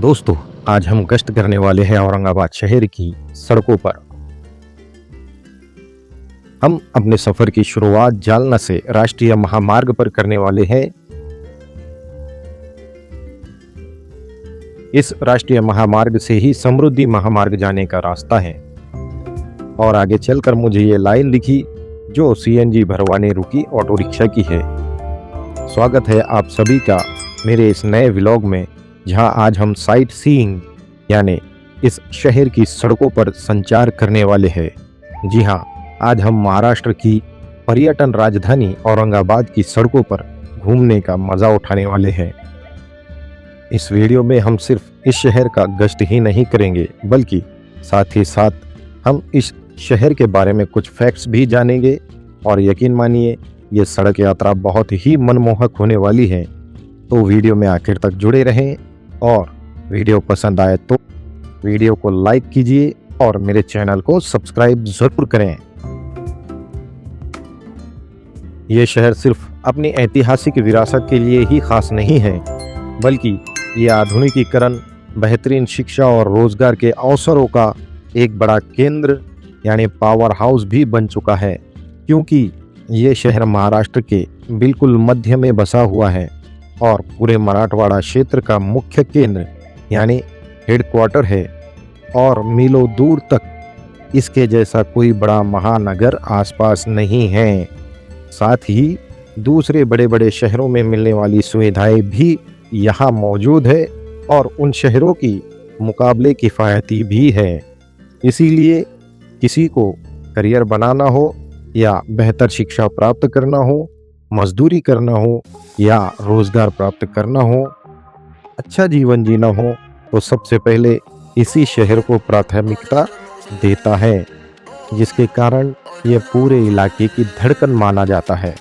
दोस्तों, आज हम गश्त करने वाले हैं औरंगाबाद शहर की सड़कों पर। हम अपने सफर की शुरुआत जालना से राष्ट्रीय महामार्ग पर करने वाले हैं। इस राष्ट्रीय महामार्ग से ही समृद्धि महामार्ग जाने का रास्ता है और आगे चलकर मुझे ये लाइन दिखी जो सीएनजी भरवाने रुकी ऑटो रिक्शा की है। स्वागत है आप सभी का मेरे इस नए व्लॉग में, जहां आज हम साइट सीइंग यानी इस शहर की सड़कों पर संचार करने वाले हैं। जी हां, आज हम महाराष्ट्र की पर्यटन राजधानी औरंगाबाद की सड़कों पर घूमने का मजा उठाने वाले हैं। इस वीडियो में हम सिर्फ इस शहर का गश्त ही नहीं करेंगे, बल्कि साथ ही साथ हम इस शहर के बारे में कुछ फैक्ट्स भी जानेंगे। और यकीन मानिए, ये सड़क यात्रा बहुत ही मनमोहक होने वाली है। तो वीडियो में आखिर तक जुड़े रहें और वीडियो पसंद आए तो वीडियो को लाइक कीजिए और मेरे चैनल को सब्सक्राइब जरूर करें। ये शहर सिर्फ अपनी ऐतिहासिक विरासत के लिए ही खास नहीं है, बल्कि ये आधुनिकीकरण, बेहतरीन शिक्षा और रोजगार के अवसरों का एक बड़ा केंद्र यानी पावर हाउस भी बन चुका है, क्योंकि ये शहर महाराष्ट्र के बिल्कुल मध्य में बसा हुआ है और पूरे मराठवाड़ा क्षेत्र का मुख्य केंद्र यानी हेडक्वार्टर है। और मीलों दूर तक इसके जैसा कोई बड़ा महानगर आसपास नहीं है। साथ ही दूसरे बड़े बड़े शहरों में मिलने वाली सुविधाएं भी यहाँ मौजूद है और उन शहरों की मुकाबले किफ़ायती भी है। इसीलिए किसी को करियर बनाना हो या बेहतर शिक्षा प्राप्त करना हो, मजदूरी करना हो या रोजगार प्राप्त करना हो, अच्छा जीवन जीना हो, तो सबसे पहले इसी शहर को प्राथमिकता देता है, जिसके कारण ये पूरे इलाके की धड़कन माना जाता है।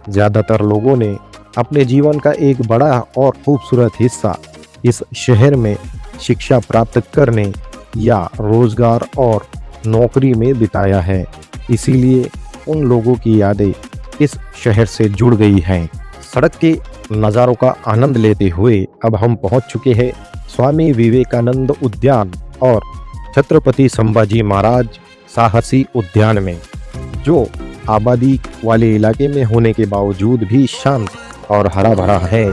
ज़्यादातर लोगों ने अपने जीवन का एक बड़ा और खूबसूरत हिस्सा इस शहर में शिक्षा प्राप्त करने या रोजगार और नौकरी में बिताया है। इसीलिए उन लोगों की यादें इस शहर से जुड़ गई हैं। सड़क के नज़ारों का आनंद लेते हुए अब हम पहुंच चुके हैं स्वामी विवेकानंद उद्यान और छत्रपति संभाजी महाराज साहसी उद्यान में, जो आबादी वाले इलाके में होने के बावजूद भी शांत और हरा भरा है।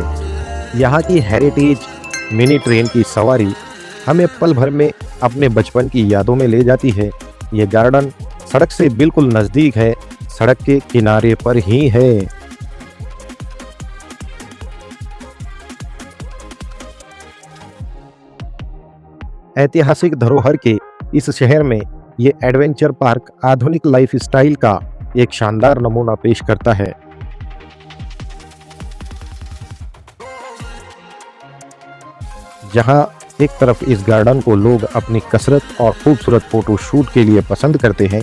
यहाँ की हेरिटेज मिनी ट्रेन की सवारी हमें पल भर में अपने बचपन की यादों में ले जाती है। ये गार्डन सड़क से बिल्कुल नज़दीक है, सड़क के किनारे पर ही है। ऐतिहासिक धरोहर के इस शहर में ये एडवेंचर पार्क आधुनिक लाइफ स्टाइल का एक शानदार नमूना पेश करता है। जहां एक तरफ इस गार्डन को लोग अपनी कसरत और खूबसूरत फोटो शूट के लिए पसंद करते हैं,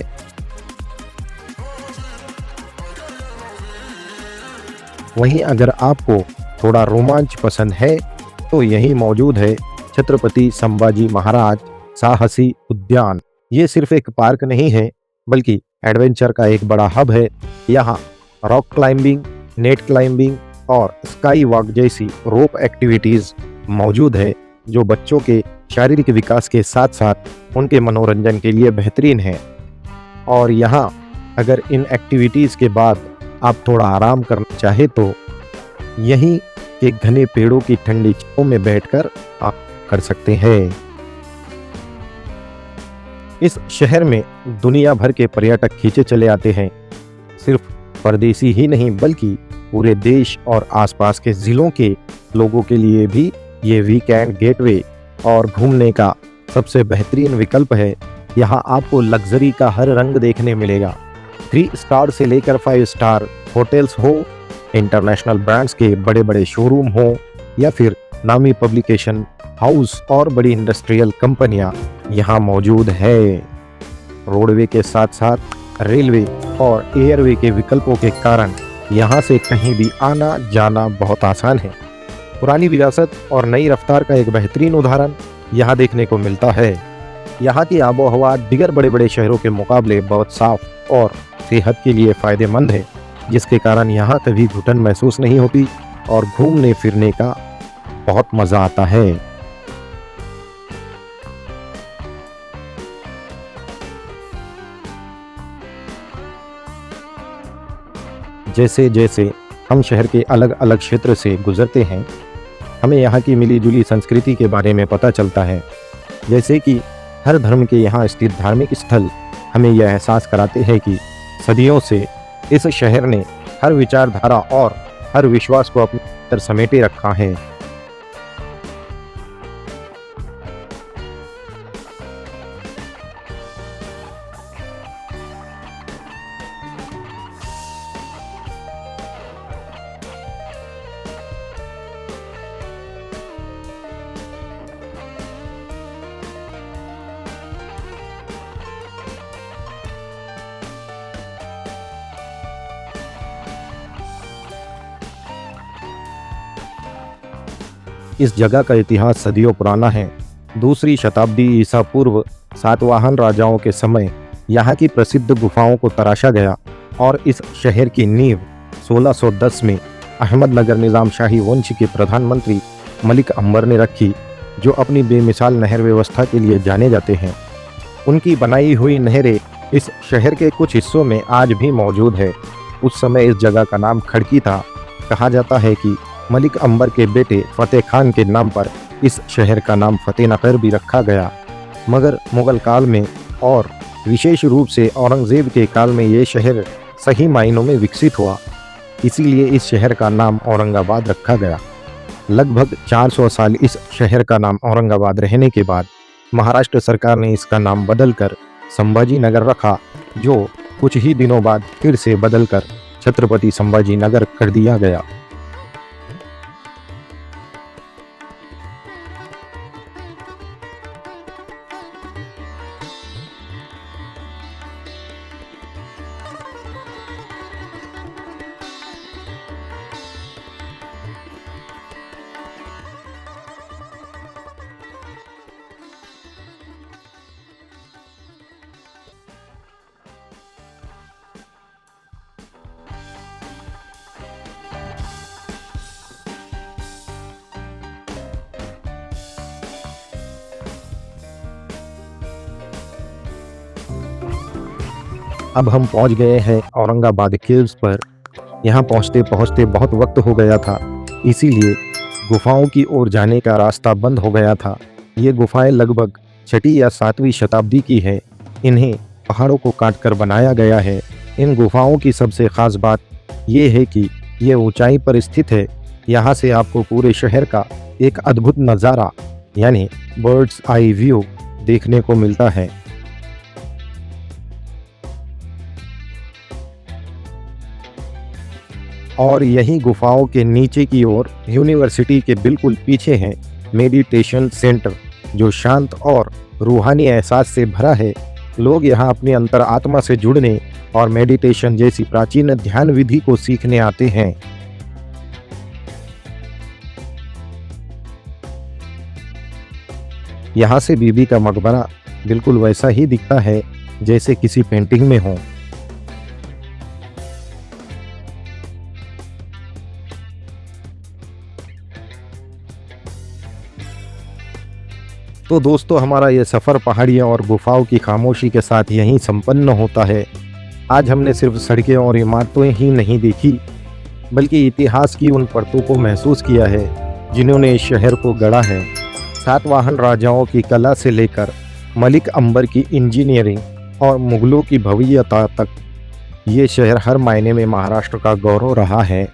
वहीं अगर आपको थोड़ा रोमांच पसंद है तो यहीं मौजूद है छत्रपति संभाजी महाराज साहसी उद्यान। ये सिर्फ एक पार्क नहीं है, बल्कि एडवेंचर का एक बड़ा हब है। यहाँ रॉक क्लाइंबिंग, नेट क्लाइंबिंग और स्काई वॉक जैसी रोप एक्टिविटीज़ मौजूद है, जो बच्चों के शारीरिक विकास के साथ साथ उनके मनोरंजन के लिए बेहतरीन है। और यहाँ अगर इन एक्टिविटीज़ के बाद आप थोड़ा आराम करना चाहे तो यहीं के घने पेड़ों की ठंडी छांव में बैठकर आप कर सकते हैं। इस शहर में दुनिया भर के पर्यटक खींचे चले आते हैं। सिर्फ परदेसी ही नहीं, बल्कि पूरे देश और आसपास के ज़िलों के लोगों के लिए भी ये वीकेंड गेटवे और घूमने का सबसे बेहतरीन विकल्प है। यहाँ आपको लग्जरी का हर रंग देखने मिलेगा। 3 स्टार से लेकर 5 स्टार होटल्स हो, इंटरनेशनल ब्रांड्स के बड़े बड़े शोरूम हो, या फिर नामी पब्लिकेशन हाउस और बड़ी इंडस्ट्रियल कंपनियां यहाँ मौजूद है। रोडवे के साथ साथ रेलवे और एयरवे के विकल्पों के कारण यहाँ से कहीं भी आना जाना बहुत आसान है। पुरानी विरासत और नई रफ्तार का एक बेहतरीन उदाहरण यहाँ देखने को मिलता है। यहाँ की आबोहवा दीगर बड़े बड़े शहरों के मुकाबले बहुत साफ और सेहत के लिए फ़ायदेमंद है, जिसके कारण यहाँ कभी घुटन महसूस नहीं होती और घूमने फिरने का बहुत मज़ा आता है। जैसे जैसे हम शहर के अलग अलग क्षेत्र से गुजरते हैं, हमें यहाँ की मिली जुली संस्कृति के बारे में पता चलता है। जैसे कि हर धर्म के यहाँ स्थित धार्मिक स्थल हमें यह एहसास कराते हैं कि सदियों से इस शहर ने हर विचारधारा और हर विश्वास को अपने अंदर समेटे रखा है। इस जगह का इतिहास सदियों पुराना है। दूसरी शताब्दी ईसा पूर्व सातवाहन राजाओं के समय यहाँ की प्रसिद्ध गुफाओं को तराशा गया और इस शहर की नींव 1610 में अहमदनगर निज़ाम शाही वंश के प्रधानमंत्री मलिक अंबर ने रखी, जो अपनी बेमिसाल नहर व्यवस्था के लिए जाने जाते हैं। उनकी बनाई हुई नहरें इस शहर के कुछ हिस्सों में आज भी मौजूद है। उस समय इस जगह का नाम खड़की था। कहा जाता है कि मलिक अंबर के बेटे फतेह खान के नाम पर इस शहर का नाम फतेहनगर भी रखा गया, मगर मुगल काल में और विशेष रूप से औरंगज़ेब के काल में ये शहर सही मायनों में विकसित हुआ, इसीलिए इस शहर का नाम औरंगाबाद रखा गया। लगभग 400 साल इस शहर का नाम औरंगाबाद रहने के बाद महाराष्ट्र सरकार ने इसका नाम बदलकर संभाजी नगर रखा, जो कुछ ही दिनों बाद फिर से बदलकर छत्रपति संभाजी नगर कर दिया गया। अब हम पहुंच गए हैं औरंगाबाद केव्स पर। यहाँ पहुंचते पहुंचते बहुत वक्त हो गया था, इसीलिए गुफाओं की ओर जाने का रास्ता बंद हो गया था। ये गुफाएं लगभग 6वीं या 7वीं शताब्दी की है। इन्हें पहाड़ों को काटकर बनाया गया है। इन गुफाओं की सबसे ख़ास बात ये है कि ये ऊंचाई पर स्थित है। यहाँ से आपको पूरे शहर का एक अद्भुत नज़ारा यानी बर्ड्स आई व्यू देखने को मिलता है। और यही गुफाओं के नीचे की ओर यूनिवर्सिटी के बिल्कुल पीछे है मेडिटेशन सेंटर, जो शांत और रूहानी एहसास से भरा है। लोग यहाँ अपनी अंतर आत्मा से जुड़ने और मेडिटेशन जैसी प्राचीन ध्यान विधि को सीखने आते हैं। यहाँ से बीबी का मकबरा बिल्कुल वैसा ही दिखता है जैसे किसी पेंटिंग में हो। तो दोस्तों, हमारा ये सफ़र पहाड़ियों और गुफाओं की खामोशी के साथ यहीं संपन्न होता है। आज हमने सिर्फ सड़कें और इमारतें ही नहीं देखी, बल्कि इतिहास की उन परतों को महसूस किया है जिन्होंने इस शहर को गढ़ा है। सातवाहन राजाओं की कला से लेकर मलिक अंबर की इंजीनियरिंग और मुगलों की भव्यता तक, ये शहर हर मायने में महाराष्ट्र का गौरव रहा है।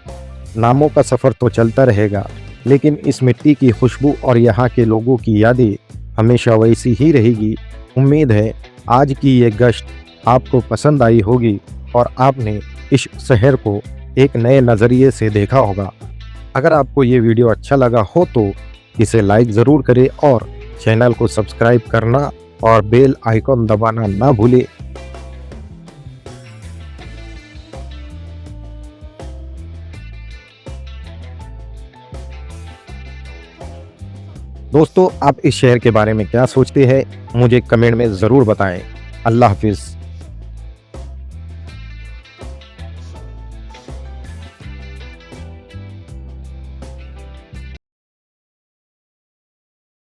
नामों का सफ़र तो चलता रहेगा, लेकिन इस मिट्टी की खुशबू और यहाँ के लोगों की यादें हमेशा वैसी ही रहेगी। उम्मीद है आज की ये गश्त आपको पसंद आई होगी और आपने इस शहर को एक नए नज़रिए से देखा होगा। अगर आपको ये वीडियो अच्छा लगा हो तो इसे लाइक ज़रूर करें और चैनल को सब्सक्राइब करना और बेल आइकॉन दबाना ना भूलें। दोस्तों, आप इस शहर के बारे में क्या सोचते हैं, मुझे कमेंट में ज़रूर बताएं। अल्लाह हाफिज़।